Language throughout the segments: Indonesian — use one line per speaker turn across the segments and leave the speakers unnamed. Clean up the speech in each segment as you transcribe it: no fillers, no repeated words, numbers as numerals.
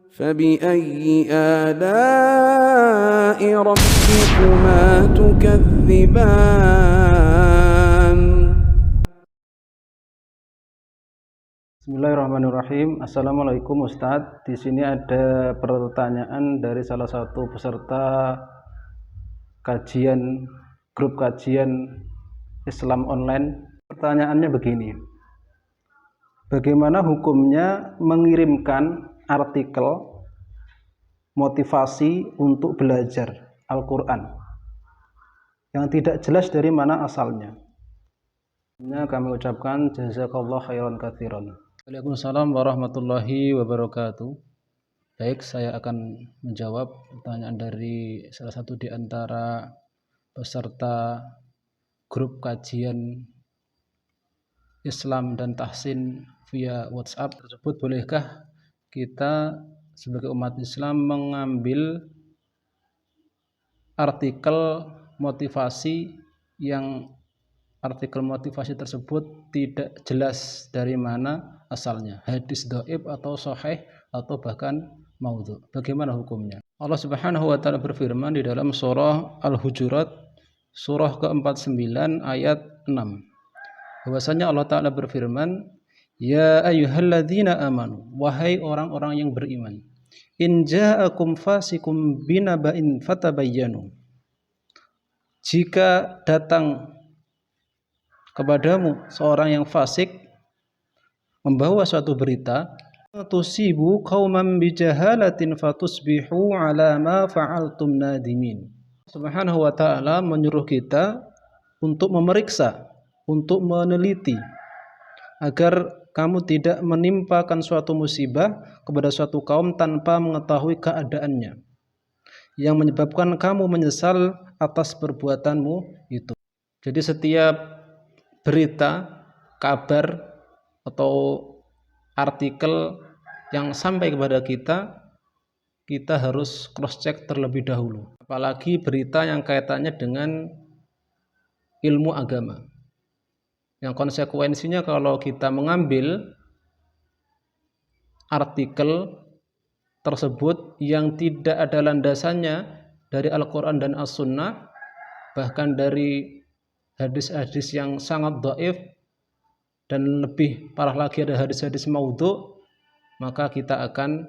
فبأي آلاء ربكما تكذبان.
Bismillahirrahmanirrahim. Assalamualaikum Ustadz. Di sini ada pertanyaan dari salah satu peserta grup kajian Islam online. Pertanyaannya begini: bagaimana hukumnya mengirimkan artikel motivasi untuk belajar Al-Quran yang tidak jelas dari mana asalnya? Kami ucapkan jazakallah khairan katsiran. Waalaikumsalam warahmatullahi wabarakatuh. Baik, saya akan menjawab pertanyaan dari salah satu di antara peserta grup kajian Islam dan Tahsin via WhatsApp tersebut. Bolehkah kita sebagai umat Islam mengambil artikel motivasi yang artikel motivasi tersebut tidak jelas dari mana asalnya, hadis dhaif atau sahih atau bahkan maudhu? Bagaimana hukumnya? Allah Subhanahu wa taala berfirman di dalam surah Al-Hujurat surah ke-49 ayat 6. Bahwasanya Allah taala berfirman, ya ayyuhalladzina amanu, wahai orang-orang yang beriman, in ja'akum fasikum binaba'in fatabayyanu, jika datang kepadamu seorang yang fasik membawa suatu berita, tusibu qauman bijahalatin fatusbihu ala ma fa'altum nadimin. Subhanahu wa ta'ala menyuruh kita untuk memeriksa, untuk meneliti agar kamu tidak menimpakan suatu musibah kepada suatu kaum tanpa mengetahui keadaannya, yang menyebabkan kamu menyesal atas perbuatanmu itu. Jadi setiap berita, kabar atau artikel yang sampai kepada kita, kita harus cross check terlebih dahulu. Apalagi berita yang kaitannya dengan ilmu agama, yang konsekuensinya kalau kita mengambil artikel tersebut yang tidak ada landasannya dari Al-Quran dan As-Sunnah, bahkan dari hadis-hadis yang sangat dhaif, dan lebih parah lagi ada hadis-hadis maudhu, maka kita akan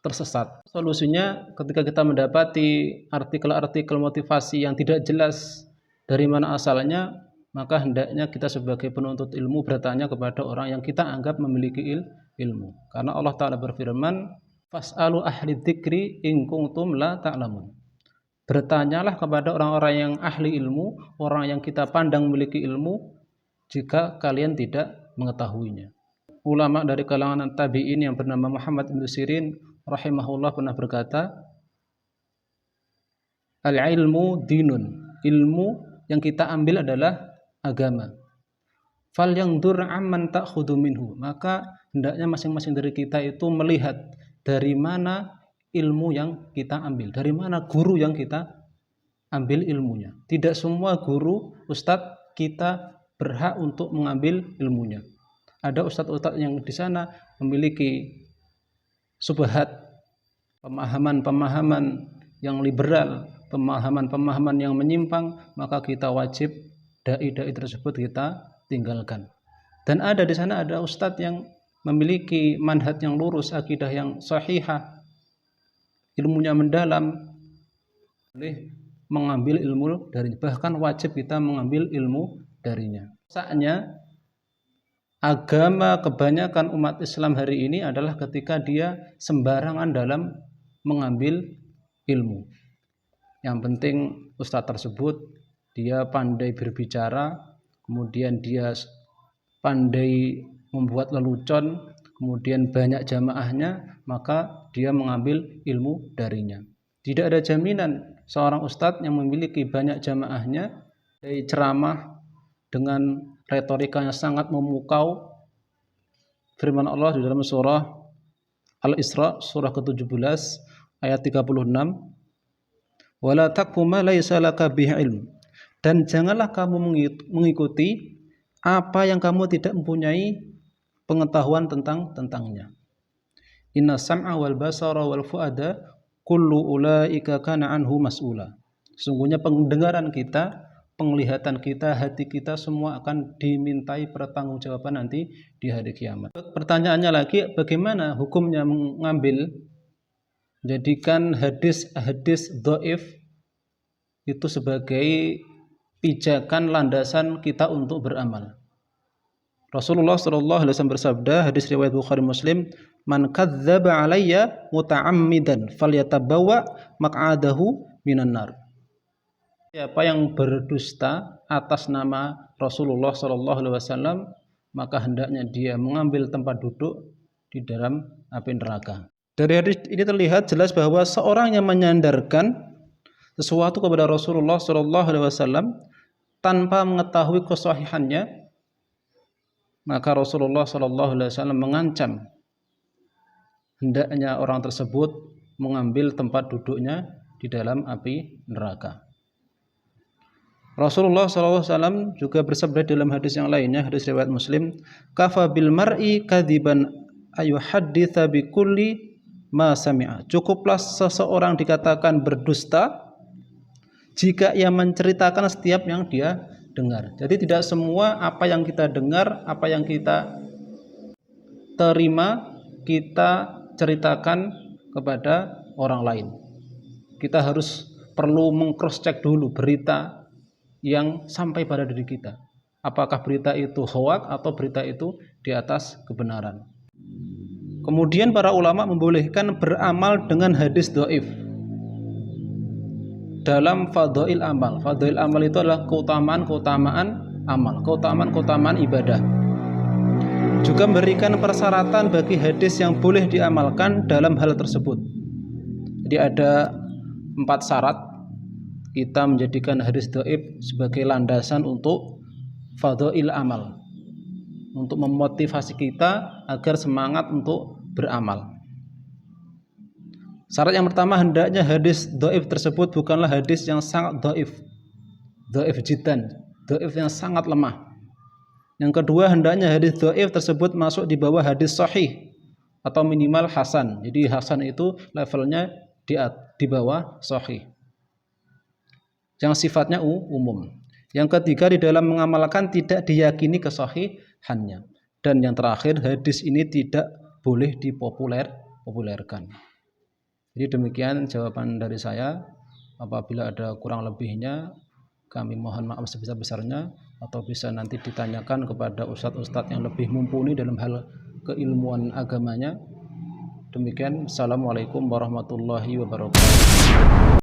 tersesat. Solusinya, ketika kita mendapati artikel-artikel motivasi yang tidak jelas dari mana asalnya, maka hendaknya kita sebagai penuntut ilmu bertanya kepada orang yang kita anggap memiliki ilmu. Karena Allah Ta'ala berfirman, fas'alu ahli dzikri in kuntum la ta'lamun. Bertanyalah kepada orang-orang yang ahli ilmu, orang yang kita pandang memiliki ilmu, jika kalian tidak mengetahuinya. Ulama dari kalangan tabi'in yang bernama Muhammad bin Sirin rahimahullah pernah berkata, al-ilmu dinun, ilmu yang kita ambil adalah agama. Fal yandur amman ta'khudhu minhu, maka hendaknya masing-masing dari kita itu melihat dari mana ilmu yang kita ambil, dari mana guru yang kita ambil ilmunya. Tidak semua guru, ustadz kita berhak untuk mengambil ilmunya. Ada ustadz-ustadz yang di sana memiliki subhat, pemahaman-pemahaman yang liberal, pemahaman-pemahaman yang menyimpang, maka kita wajib dai-dai tersebut kita tinggalkan. Dan ada di sana ada ustadz yang memiliki manhaj yang lurus, akidah yang sahihah, ilmunya mendalam, boleh mengambil ilmu dari, bahkan wajib kita mengambil ilmu darinya. Saatnya agama kebanyakan umat Islam hari ini adalah ketika dia sembarangan dalam mengambil ilmu. Yang penting ustadz tersebut dia pandai berbicara, kemudian dia pandai membuat lelucon, kemudian banyak jamaahnya, maka dia mengambil ilmu darinya. Tidak ada jaminan seorang ustadz yang memiliki banyak jamaahnya, dari ceramah dengan retorika yang sangat memukau, firman Allah di dalam surah Al-Isra surah ke-17 ayat 36, wala taqfu ma laisa laka bihi ilm, dan janganlah kamu mengikuti apa yang kamu tidak mempunyai pengetahuan tentangnya. Inna sam'a wal basara wal fu'ada kullu ulaika kana anhu mas'ula. Sungguhnya pendengaran kita, penglihatan kita, hati kita semua akan dimintai pertanggungjawaban nanti di hari kiamat. Pertanyaannya lagi, bagaimana hukumnya mengambil jadikan hadis dhaif itu sebagai pijakan landasan kita untuk beramal. Rasulullah sallallahu alaihi wasallam bersabda, hadis riwayat Bukhari Muslim, "Man kadzdzaba alayya muta'ammidan falyatabawwa maq'adahu minan nar." Siapa yang berdusta atas nama Rasulullah sallallahu alaihi wasallam, maka hendaknya dia mengambil tempat duduk di dalam api neraka. Dari hadis ini terlihat jelas bahwa seorang yang menyandarkan sesuatu kepada Rasulullah sallallahu alaihi wasallam tanpa mengetahui kesahihannya, maka Rasulullah sallallahu alaihi wasallam mengancam hendaknya orang tersebut mengambil tempat duduknya di dalam api neraka. Rasulullah SAW juga bersabda dalam hadis yang lainnya, hadis riwayat Muslim, "Kafa bil mar'i kadziban ayuhadditsa bi kulli ma sami'a." Cukuplah seseorang dikatakan berdusta jika ia menceritakan setiap yang dia dengar. Jadi tidak semua apa yang kita dengar, apa yang kita terima, kita ceritakan kepada orang lain. Kita harus perlu meng-cross check dulu berita yang sampai pada diri kita. Apakah berita itu hoak atau berita itu di atas kebenaran. Kemudian para ulama membolehkan beramal dengan hadis dhaif dalam fadhail amal. Fadhail amal itu adalah keutamaan-keutamaan amal, keutamaan-keutamaan ibadah. Juga memberikan persyaratan bagi hadis yang boleh diamalkan dalam hal tersebut. Jadi ada 4 syarat kita menjadikan hadis dhaif sebagai landasan untuk fadhail amal, untuk memotivasi kita agar semangat untuk beramal. Syarat yang pertama, hendaknya hadis dhaif tersebut bukanlah hadis yang sangat dhaif jiddan, dhaif yang sangat lemah. Yang kedua, hendaknya hadis dhaif tersebut masuk di bawah hadis sahih atau minimal hasan. Jadi hasan itu levelnya di bawah sahih, yang sifatnya umum. Yang ketiga, di dalam mengamalkan tidak diyakini kesahihannya. Dan yang terakhir, hadis ini tidak boleh dipopulerkan. Jadi demikian jawaban dari saya. Apabila ada kurang lebihnya, kami mohon maaf sebesar-besarnya, atau bisa nanti ditanyakan kepada ustadz-ustadz yang lebih mumpuni dalam hal keilmuan agamanya. Demikian, assalamualaikum warahmatullahi wabarakatuh.